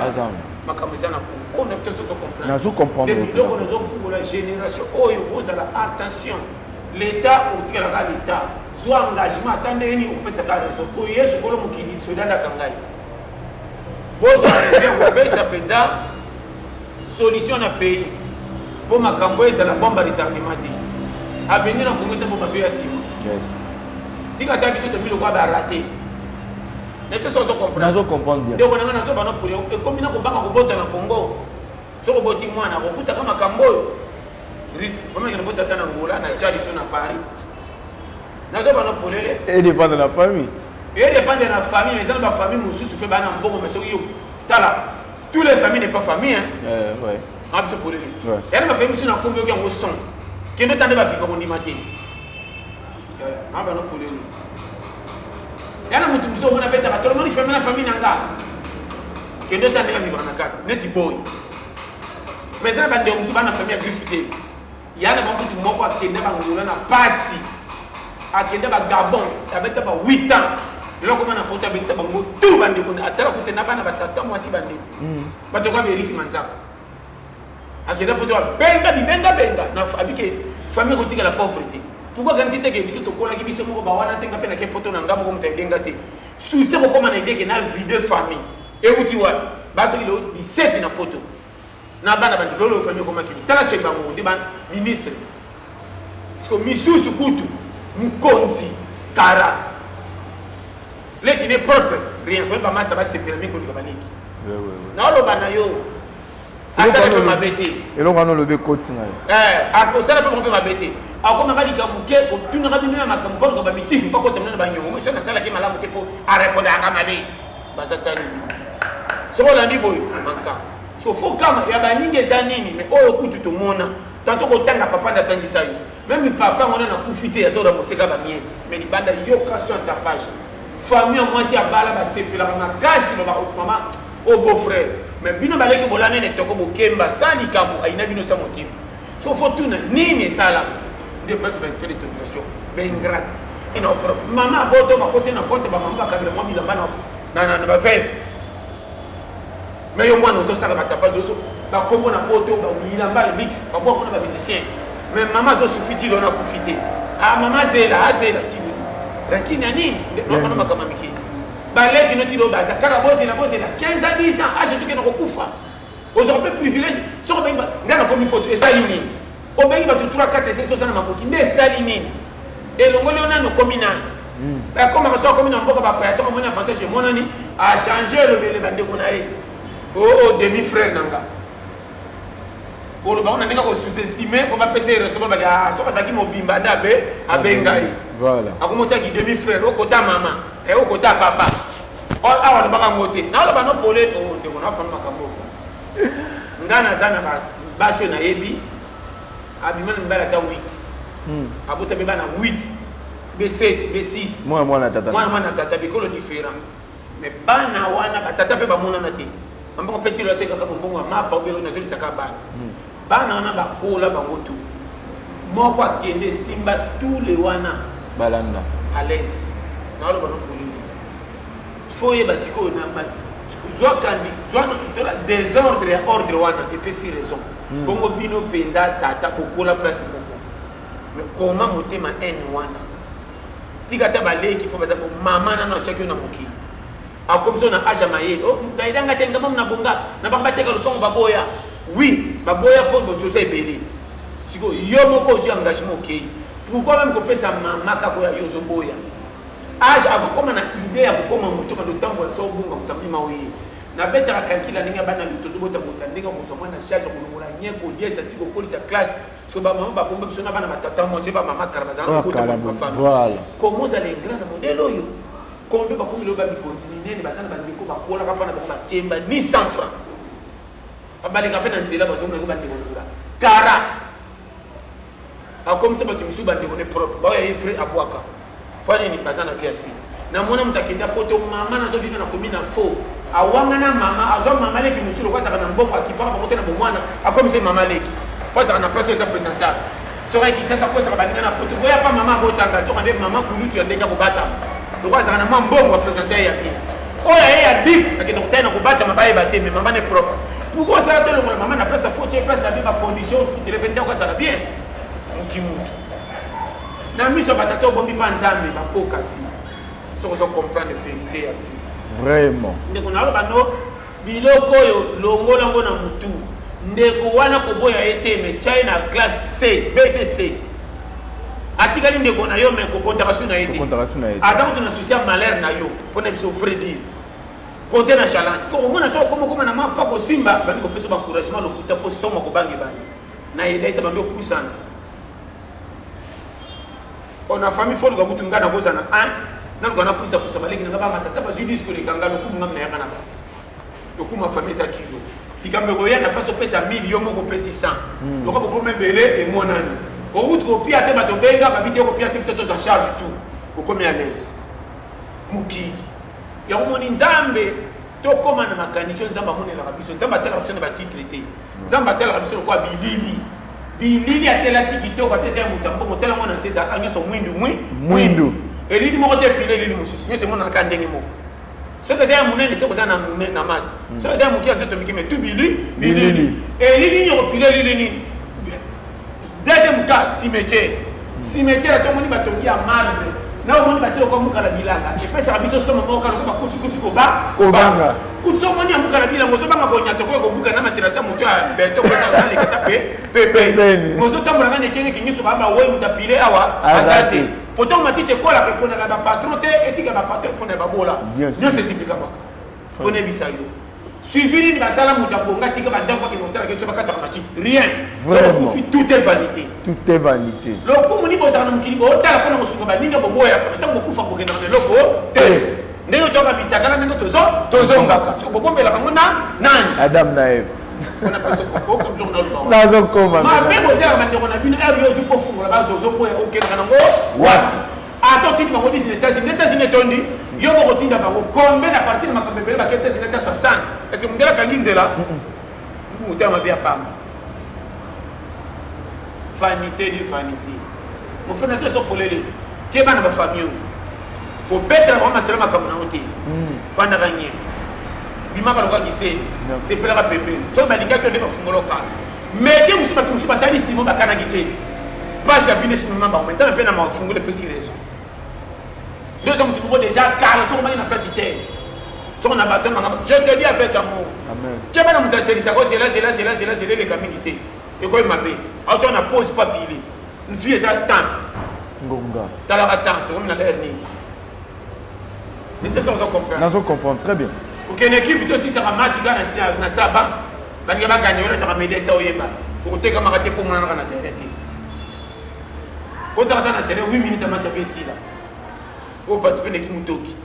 On a peut-être se comprendre. Depuis lors, nous avons la génération. Oh, attention. L'État, ou l'État, soit engagement, attendez, on peut se faire raison. Pour y aller, ce que l'on dit, c'est dans la Kangaï. Vous avez ça peut dire solution à pays. Pour ma campagne, c'est la bombe à retardement. À venir en Congrès, c'est pour ma fille à 6 mois. Si la table de 1000 euros va rater. Nazo comprendre bien. Donc on a nazo bana pour et comme ina ko banga ko bota na Congo. So ko boti mwana ko kuta kama kamboyo. Risque comment il bota tana ngola na Tchad to na Paris. Nazo bana pour les et dépend de la famille. Et dépend de la famille, mais ça la famille mususu pe bana mbongo mais so yo. Tala. Toutes les familles n'est pas famille hein. Ouais. Absolument pour les. Et elle m'a fait mususu na Congo qui en son. Qui ne tande pas fika ko ndimate. Ah bana pour les. Yana mutu mso mwana beta ka tolo mani famille na famille nanga kendo tande ya mibana kaka neti boy mais ça bande mso bana famille grifité yana mamutu moko akenda bangola na pasi akenda ba Gabon abeta ba 8 ans loko mana pota bekisa bango tout bande ko atala kutena bana batata mwasi bande bato kwa Eric Manzaka akenda poto benga na abike famille ko tika la pauvreté. Pourquoi quand tu es que tu as dit que tu as dit que tu as dit que tu as dit que tu as dit que tu as vie de famille. Et où tu vois, parce qu'il y a 17 na poto. Na bana bana lolo famille comme qui. Tala chez bango, des ministre. Parce que misu sukutu, mukonzi, kara. Les qui n'est propre, rien. Faut pas mal ça va se fermer comme le baniki. Na lo bana yo. Asa le ma bête. Et donc on le veut continuer. Asa ça le peut ma bête. Alors comme dit que ko tuna kabino ya makamponi ko ba mitifu pas ko tsamana ba nyongo so na sala ke malamu te ko a répondre à kamabe bazatani so la ndi boy manka so faut kama ya ba ninge za nini mais oyo kutu to mona tanto ko tanga papa na tangisa yo même papa on a profité ya zo da moseka ba miette mais ni banda yo kaso ta page famille moi si abala ba sepela ma kasi ba maman au beau frère mais bino baleki bolane ne toko bokemba sali kabu aina bino sa motif so faut tuna nini sala des personnes qui ont des détonations, mais ingrates. Maman a beau temps à côté de la porte, maman va carrément mis la main. Non, va faire. Mais au moins, nous sommes ça, la tapage de ça. Comme on a beau temps, il a pas le mix, on a des musiciens. Mais maman a suffi, on a profité. Ah, maman, c'est là, qui n'a ni, non, on a comme un miki. Balai qui nous dit, quand la bosse est là, 15 à 10 ans, ah, je suis qu'on a recouvert. Aujourd'hui, privilège, sur le même, dans la commune, et ça, il au pays va tout 3 4 5 60 makoki ne salini et longolo na no komina Comme on a comme une emboka ba payato mon avantage mon ani a changé le bande ko na e o demi frère nanga ko lo ba on a nga ko sous-estimer ko ba pese recevoir ba so ba saki mo bimba ndabe abengai voilà akomota ki demi frère o kota mama e o kota papa o awa lo ba ngote na lo ba no pole o de ko na fa makambo ngana zana ba so na yebi abimana mbala ta 8 abota be bana 8 B7 B6 moi na tata bikolo différent mais bana wana batata pe bamona na te ambako petit la te kaka bongo ma pa obelo na zeli saka bana wana bakola bango tu moko akende simba tous les wana balanda à l'aise na lo bano polini foye basiko na ba zwa kandi zwa na désordre et ordre wana et puis si raison bongo bino penza tata kokola place bongo mais comment motema en wana tika tabaleki po baza mama na na chakio na mokili akomso na aja mayele o daidanga tenga mama na bonga na bakateka lutongo baboya oui baboya po bo jose belé siko yo moko ozi engagement okay pourquoi même ko pesa mama ka ko ya yo zo boya age avant comme na idée ya ko mama to ba do tango so bunga mutamima oyi na betara kankila ninga bana lutondo bota bota ndinga muso mwana charge ko ngula nyeko diesa tiko kolisa classe so ba mama ba bomba bisona bana batata mo se ba mama karabazana ko ta ba famille voilà comment ça les grands modèles oyo combien ba komi lo ba bi continuer ne basana ba ndiko ba kola ka pana ba temba ni 100 francs abali ka pena nzela ba zomna ko ba ndiko ngula tara a comme ça ba ki misuba ndiko ne propre ba ya frère abwaka pale ni basana kiasi na mwana mtakenda poto mama na zo vivre na commune faux awangana mama azo mama leki musuro kwa sababu mbongo akipaka pamoja na bomwana akomse mama leki kwa sababu na place ça présentable sora ki sasa kwa sababu ndana poto kwa pa mama botanga to kande mama kulutu ya ndeka kubata kwa sababu na mbongo présenter ya bien oya ya bix akina kutana kubata mabaye bateme mama ne propre pourquoi ça to le mama na place faut checker place avec ma condition qui dépendait kwa sababu bien mukimutu na miso batato bombi panzambe bakoka si so so comprendre vérité ya vie vraiment ndeko na loba no biloko yo longola ngona mutu ndeko wana koboya eteme China classe C BTC atikali ndeko na yo mais ko contraction na ete azako na souci malheur na yo pona biso fredi compter na challenge ko mona so comme na mapa ko simba bani ko peso ba encouragement lokuta ko soma ko bangi bani na ile ita bando kusana on a famille fo ko kutunga na bozana nalo kana pusa baleki ngaba matata ba judis ko lekanga lo kuma na yakana ba to kuma famille za kilo dikambe ko yana paso pesa 1000 yo moko pesa 100 donc ko membele et monani ko outre ko pia te bato benga ba vidéo ko pia te biso en charge tout ko comme à l'aise muki ya umoni nzambe to koma na makanisi nzamba mone la biso nzamba tela biso na ba titre te nzamba tela biso ko bilili atela tikito ko tesa mutambo ko tela mona sesa anyoso mwindu elili moko te pile elili mususu nyose mona ka ndenge moko soki eza ya monene soki eza na masi soki eza ya moki ya nzoto miki me tu bilili elili nyoko pile elili nini deuxième cas cimetière atomoni batongi ya marbre na omoni batie oko mukala bilanga epesaka biso somo moko kala ko bakuti kobanga kuti so omoni ya mukala bilanga ozobanga konyato koyo kobuka na materata moto ya beto kosa nalekata pepe ozotambolanga nekengeki nyonso baba woi mutapile awa aza te pourtant matite kola pe pona ba patron te etika ba patron pona ba bola nyonso esipika baka pona bisa yo suivi ni basala mutabonga tika ba ndako ki nosala ke so bakata matite rien vraiment tout est vanité le ko moni bozana mukili bo tala pona mosuko ba ninga boboya pa tango kufa bogenda na loko te ndenge toka bitakala ndenge tozongaka so bobombela bango na nani Adam na Eve on a pas ce combo comme l'on a le nazo koma ma même aussi la bande on a une heure yo ko fungola bazozo boya okenda nango wapi atoti bango disi États-Unis tondi yo ko tinda bango combien à partir de makambebele ba kete zinata 60 est-ce que mundela kalinzela mutama bia pamba vanité mon frère n'a pas polele ke bana ba famille ko betra ba masela makamuna oti fanda ganye bimaka loka kise c'est pela ka pepe so ba linga ko de bafungola ka mais ke musu ba sali simo ba kana gite pas ya finish mama ba mais ça me fait na mafungola pesi reso deux hommes qui déjà car sont dans la place terre sont na bateau je te dis avec amour amen ke bana muta seli ça c'est là les communautés et quoi mabé auto na pose pas pile une fille ça temps ngonga tala attente on na l'air ni Nous comprendre très bien. Pour qu'une équipe aussi sera match dans sa banque, parce qu'il va gagner, on va m'aider ça au Yéba. Pour que tu aies raté pour moi dans la terre. Quand tu as dans la terre, 8 minutes de match avec ici là. Pour participer à l'équipe Moutoki.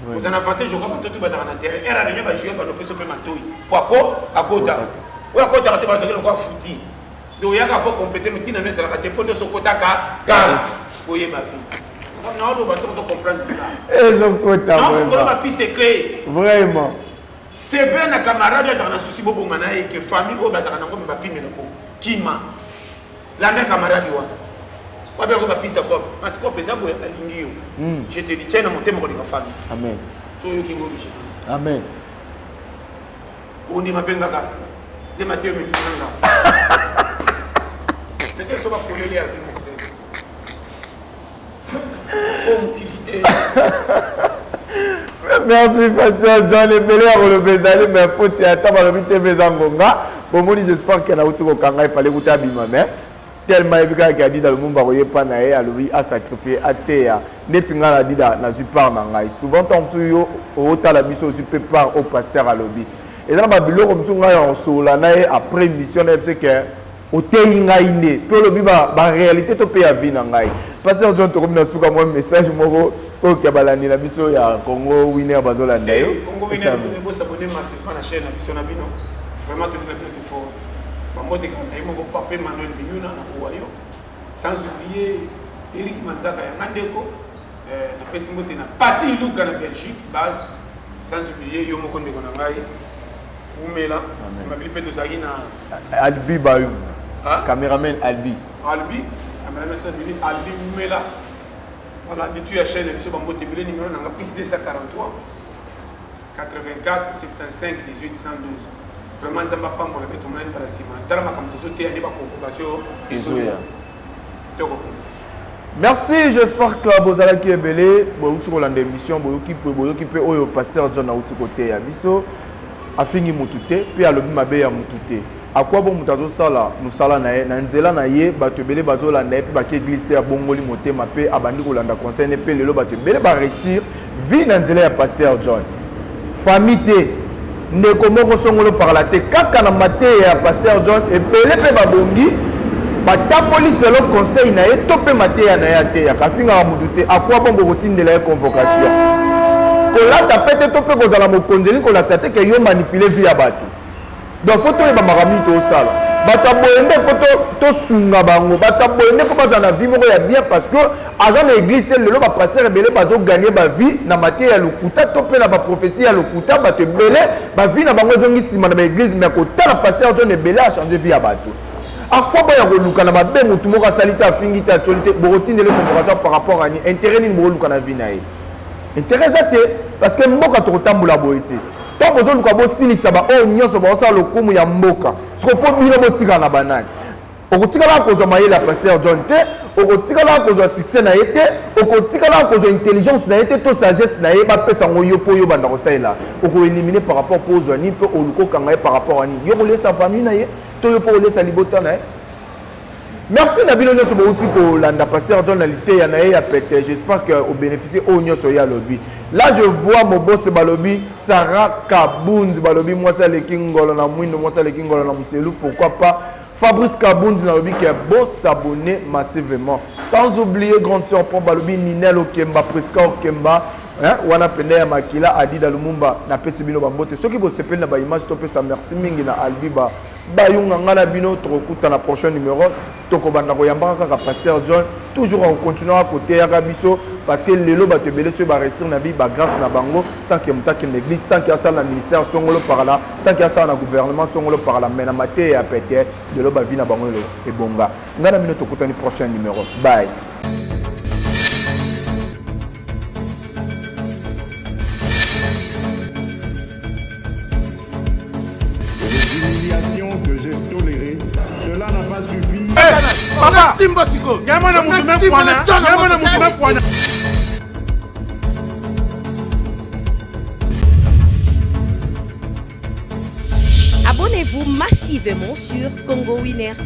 Vous en avantage, je crois que tu vas dans la terre. Et la réunion va jouer par le PSOP Matoui. Pourquoi à Kota? Ou à Kota, tu vas jouer le quoi fouti. Donc il y a qu'à compléter, mais tu n'as pas de dépôt de ce quota car vous voyez ma vie. Non, nous allons comprendre ça. Et le quota, non, ma piste est claire. Vraiment. C'est vrai, nos camarades, ils ont un souci beaucoup et que famille, ils ont un papier, qui m'a. La même camarade, on va faire piste comme. Parce que, par exemple, je te dis, tiens, mon thème de ma famille. Amen. Amen. On dit, ma peine d'ailleurs. De ma théorie, même si on a. Mais c'est ça, on va prendre les articles. Merci Pasteur John Ebele à le Bézali, mais pour te attendre à l'habiter Bézangonga. Pour moi, j'espère qu'il y a un autre Kanga, il fallait goûter à Bimame. Tellement il a dit dans le monde, il n'y a pas à sacrifier à terre. Netinga a dit dans le support. Souvent, on a au Talabiso aussi prépare au pasteur à l'obis. Et dans le bureau, comme tu as sur l'année après mission, c'est que au Téinga Ine, pour le biba, la réalité, tu peux avoir une Pasteur John, tu as un message au Kabalani, la mission ya Congo Winner Bazola. Congo Winner, vous s'abonner massivement à la chaîne, vraiment, tu es fort. Mamote Kanaïmo, Papa Manuel Biyuna, sans oublier Eric Manzaka Yamandeko, na Pesimote na Pati Luka na Belgique, base, sans oublier Yomoko Negonangai, Oumela, c'est ma bilipé de Zagina. Albi Bayou, caméraman Albi. Albi, Albi Oumela. Voilà, tu as chaîne, M. Bambo Tébélé, numéro n'a plus de 143 84 75 18 112. Vraiment, ça m'a pas montré tout le monde par la ciment. Dans ma campagne, il y a des convocations. Merci, j'espère que vous allez qui est belé, vous avez une émission, vous occupez au pasteur John à côté à Bisso, à fini mutute, puis à l'objet mabe à mutute. À quoi bon mutazo sala, nous sala nae, nanzela nae, batu belé bazo la nae, puis baké glisse à bongoli moté mapé, abandi kolanda conseil ne peut le batu belé ba réussir, vie nanzela à pasteur John. Famille ne komoko songolo par la tête, kaka na maté à pasteur John et belé pe babongi. Batapoli selo conseil na ye topé maté ya na ya te ya kafinga wa mutute à quoi bon routine de la convocation. Kola tapete topé kozala mokonzeli kola tsate ke yo manipuler vie ya bato. Donc photo e ba marami to sala. Bataboende photo to sunga bango, bataboende ko bazana vie moko ya bien parce que agent na église te lelo ba pasteur belé bazo gagner ba vie na maté ya lokuta topé na ba prophétie ya lokuta bato belé ba vie na bango zongi sima na ba église mais ko tala pasteur John belé a changer vie ya bato. À quoi bon luka na ba ben mutu moko salite afingi ta actualité borotine le convocation par rapport à ni intérêt ni mo luka na vie na ye. Intérêt zate parce que mboka to tambola boyete. Tant besoin luka bo silisa ba o nyoso ba sa lokumu ya mboka. Siko po bino bo tika na banani. Okotikala kozwa mayela pasteur John te, okotikala kozwa succès na ye te, okotikala kozwa intelligence na ye te to sagesse na ye ba pesa ngoyo po yo banda ko saila. Oko éliminer par rapport pozwa ni pe oluko kanga par rapport à ni. Yo ko laisser famille na ye. Merci Nabino Nyoso Boutiko, Landa Pasteur John Nalité, Yanae Apete. J'espère que vous bénéficiez au Nyoso Yalobi. Là, je vois mon boss Balobi, Sarah Kabound Balobi, moi c'est le Kingolo, na Mouino, moi c'est le Kingolo, na Mousselou, pourquoi pas Fabrice Kabound Balobi qui est beau s'abonner massivement. Sans oublier Grand Sœur pour Balobi, Ninel Okemba, Presca Okemba. Wana pende ya makila adi da lumumba na pesi bino bambote soki bo sepeli na ba image to pesa merci mingi na albiba bayunga ngala bino tokuta na prochain numéro toko banda ko yamba kaka pasteur John toujours on continuer à côté ya biso parce que lelo ba te belé so ba réussir na vie ba grâce na bango sans que mutaki l'église sans que ça na ministère songolo par là sans que ça na gouvernement songolo par là mais na maté ya pété de lo ba vie na bango e bonga ngana bino tokuta ni prochain numéro bye. Que j'ai toléré, cela n'a pas suffi. Papa Simba Siko, Yamana Moumoumen Kwana, Yamana Moumoumen Kwana. Abonnez-vous massivement sur Congo Winner TV.